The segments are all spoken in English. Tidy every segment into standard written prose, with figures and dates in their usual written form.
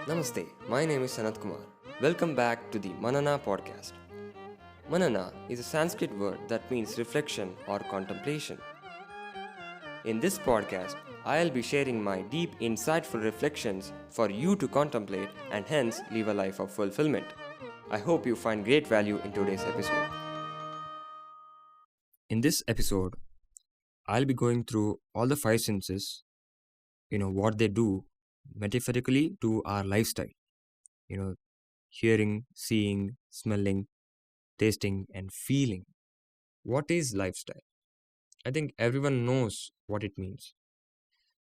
Namaste, my name is Sanat Kumar. Welcome back to the Manana podcast. Manana is a Sanskrit word that means reflection or contemplation. In this podcast, I'll be sharing my deep, insightful reflections for you to contemplate and hence live a life of fulfillment. I hope you find great value in today's episode. In this episode, I'll be going through all the five senses, what they do metaphorically to our lifestyle. Hearing, seeing, smelling, tasting, and feeling. What is lifestyle? I think everyone knows what it means.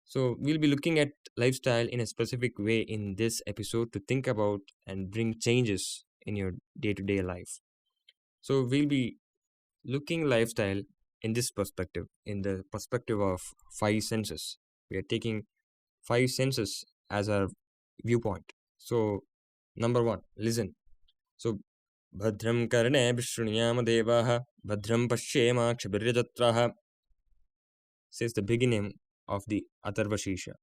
So, we'll be looking at lifestyle in a specific way in this episode to think about and bring changes in your day to day life. So, we'll be looking lifestyle in this perspective, in the perspective of five senses. We are taking five senses as our viewpoint. So, number one, listen. So, Bhadram karne vishruniyama devaha Bhadram pashyemakshabiryajatraha says the beginning of the Atharva Shisha.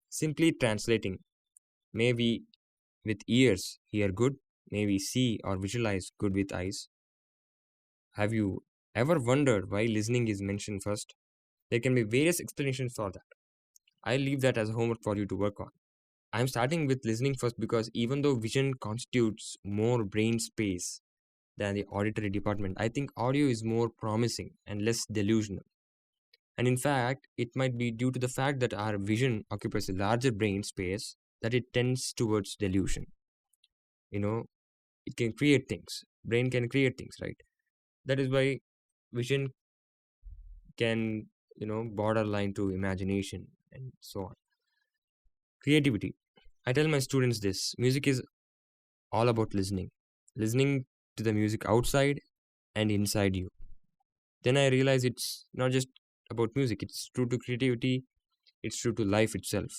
Simply translating, may we with ears hear good, may we see or visualize good with eyes. Have you ever wondered why listening is mentioned first? There can be various explanations for that. I'll leave that as homework for you to work on. I'm starting with listening first because even though vision constitutes more brain space than the auditory department, I think audio is more promising and less delusional. And in fact, it might be due to the fact that our vision occupies a larger brain space that it tends towards delusion. It can create things. Brain can create things, right? That is why vision can, borderline to imagination and so on. Creativity. I tell my students this music is all about listening to the music outside and inside you. Then I realize it's not just about music, it's true to creativity, it's true to life itself.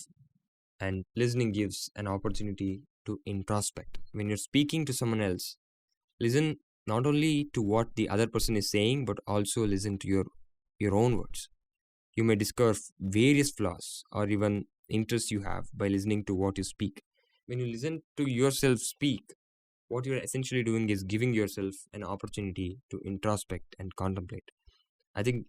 And listening gives an opportunity to introspect. When you're speaking to someone else, listen not only to what the other person is saying, but also listen to your own words. You may discover various flaws or even interests you have by listening to what you speak. When you listen to yourself speak, what you're essentially doing is giving yourself an opportunity to introspect and contemplate. I think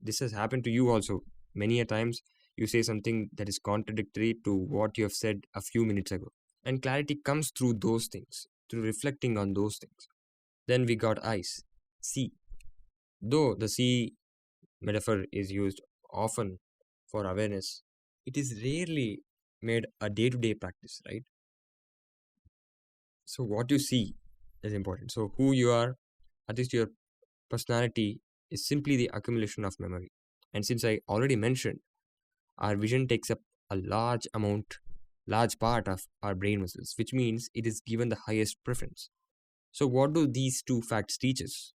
this has happened to you also. Many a times you say something that is contradictory to what you have said a few minutes ago. And clarity comes through those things, through reflecting on those things. Then we got eyes, see. Though the see metaphor is used often for awareness, it is rarely made a day-to-day practice, right? So what you see is important. So who you are, at least your personality, is simply the accumulation of memory. And since I already mentioned, our vision takes up a large part of our brain muscles, which means it is given the highest preference. So what do these two facts teach us?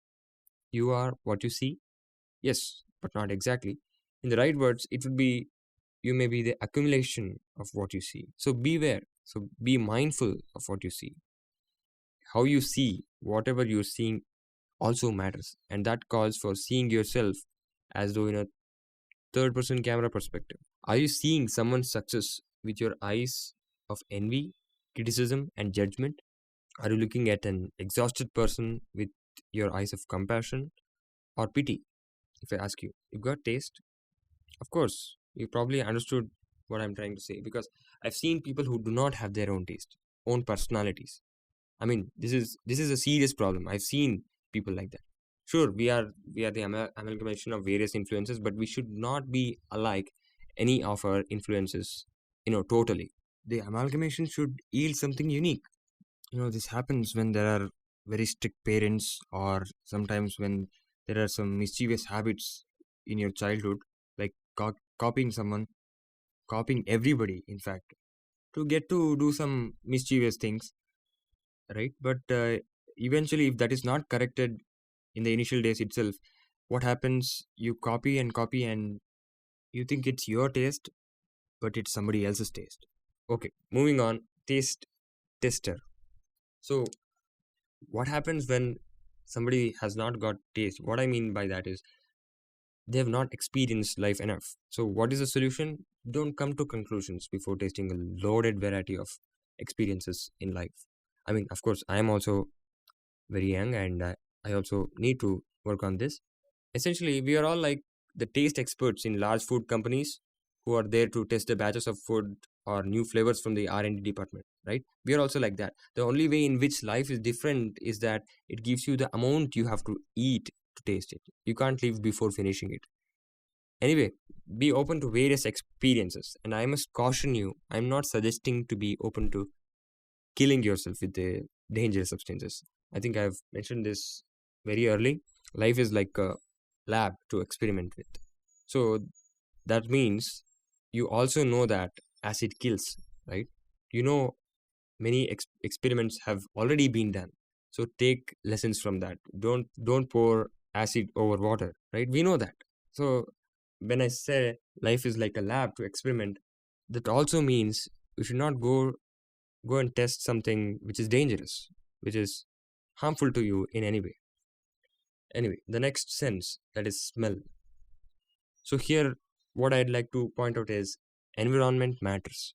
You are what you see? Yes, but not exactly. In the right words, it would be you may be the accumulation of what you see. So beware. So be mindful of what you see. How you see whatever you're seeing also matters. And that calls for seeing yourself as though in a third person camera perspective. Are you seeing someone's success with your eyes of envy, criticism, and judgment? Are you looking at an exhausted person with your eyes of compassion or pity? If I ask you, you got taste? Of course, you probably understood what I'm trying to say because I've seen people who do not have their own taste, own personalities. I mean, this is a serious problem. I've seen people like that. Sure, we are the amalgamation of various influences, but we should not be alike any of our influences, totally. The amalgamation should yield something unique. This happens when there are very strict parents, or sometimes when there are some mischievous habits in your childhood, like copying someone, copying everybody, in fact, to get to do some mischievous things, right? But eventually, if that is not corrected in the initial days itself, what happens? You copy and you think it's your taste, but it's somebody else's taste. Okay, moving on. Taste tester. So, what happens when somebody has not got taste? What I mean by that is they have not experienced life enough. So, what is the solution? Don't come to conclusions before tasting a loaded variety of experiences in life. I mean, of course, I am also very young, and I also need to work on this. Essentially, we are all like the taste experts in large food companies who are there to test the batches of food or new flavors from the R&D department, right? We are also like that. The only way in which life is different is that it gives you the amount you have to eat to taste it. You can't live before finishing it. Anyway, be open to various experiences, and I must caution you, I'm not suggesting to be open to killing yourself with the dangerous substances. I think I've mentioned this very early. Life is like a lab to experiment with. So that means you also know that acid kills, right? You know, many experiments have already been done. So take lessons from that. Don't pour acid over water, right? We know that. So when I say life is like a lab to experiment, that also means you should not go and test something which is dangerous, which is harmful to you in any way. Anyway, the next sense, that is smell. So here, what I'd like to point out is environment matters.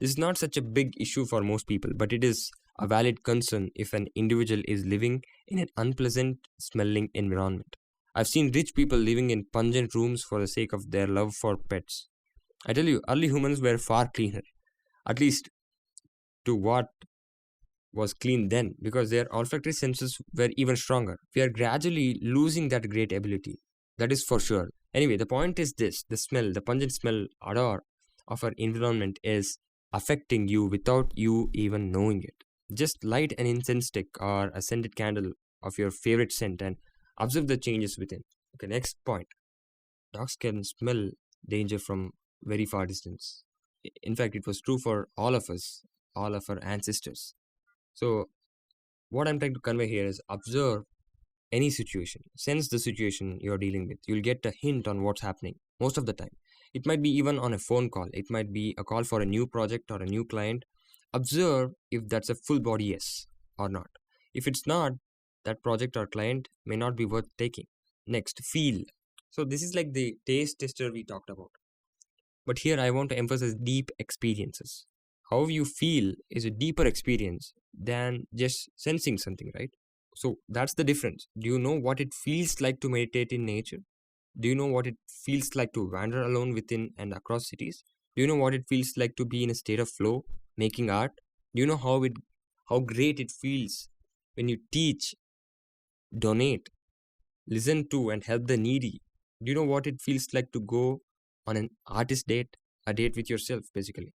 This is not such a big issue for most people, but it is a valid concern if an individual is living in an unpleasant smelling environment. I've seen rich people living in pungent rooms for the sake of their love for pets. I tell you, early humans were far cleaner, at least to what was clean then, because their olfactory senses were even stronger. We are gradually losing that great ability. That is for sure. Anyway, the point is this: the smell, the pungent smell, odor of our environment is affecting you without you even knowing it. Just light an incense stick or a scented candle of your favorite scent and observe the changes within. Okay, next point. Dogs can smell danger from very far distance. In fact, it was true for all of us, all of our ancestors. So, what I'm trying to convey here is observe any situation, sense the situation you're dealing with. You'll get a hint on what's happening most of the time. It might be even on a phone call, it might be a call for a new project or a new client. Observe if that's a full body yes or not. If it's not, that project or client may not be worth taking. Next, feel. So, this is like the taste tester we talked about. But here I want to emphasize deep experiences. How you feel is a deeper experience than just sensing something, right? So that's the difference. Do you know what it feels like to meditate in nature? Do you know what it feels like to wander alone within and across cities? Do you know what it feels like to be in a state of flow, making art? Do you know how great it feels when you teach, donate, listen to, and help the needy? Do you know what it feels like to go on an artist date, a date with yourself, basically?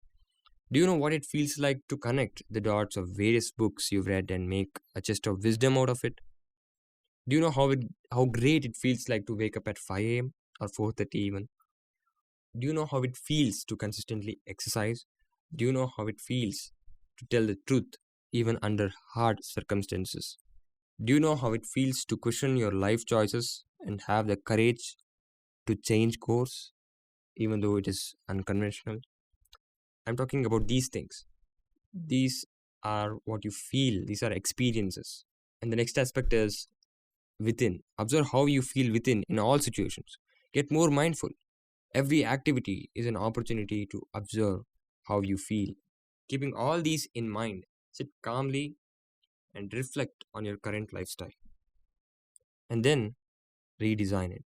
Do you know what it feels like to connect the dots of various books you've read and make a chest of wisdom out of it? Do you know how great it feels like to wake up at 5 a.m. or 4:30 even? Do you know how it feels to consistently exercise? Do you know how it feels to tell the truth even under hard circumstances? Do you know how it feels to question your life choices and have the courage to change course even though it is unconventional? I'm talking about these things. These are what you feel, these are experiences. And the next aspect is within. Observe how you feel within in all situations. Get more mindful. Every activity is an opportunity to observe how you feel. Keeping all these in mind, sit calmly and reflect on your current lifestyle. And then redesign it.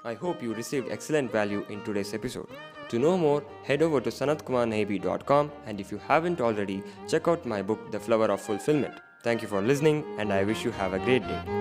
I hope you received excellent value in today's episode. To know more, head over to sanatkumarnebi.com, and if you haven't already, check out my book, The Flower of Fulfillment. Thank you for listening, and I wish you have a great day.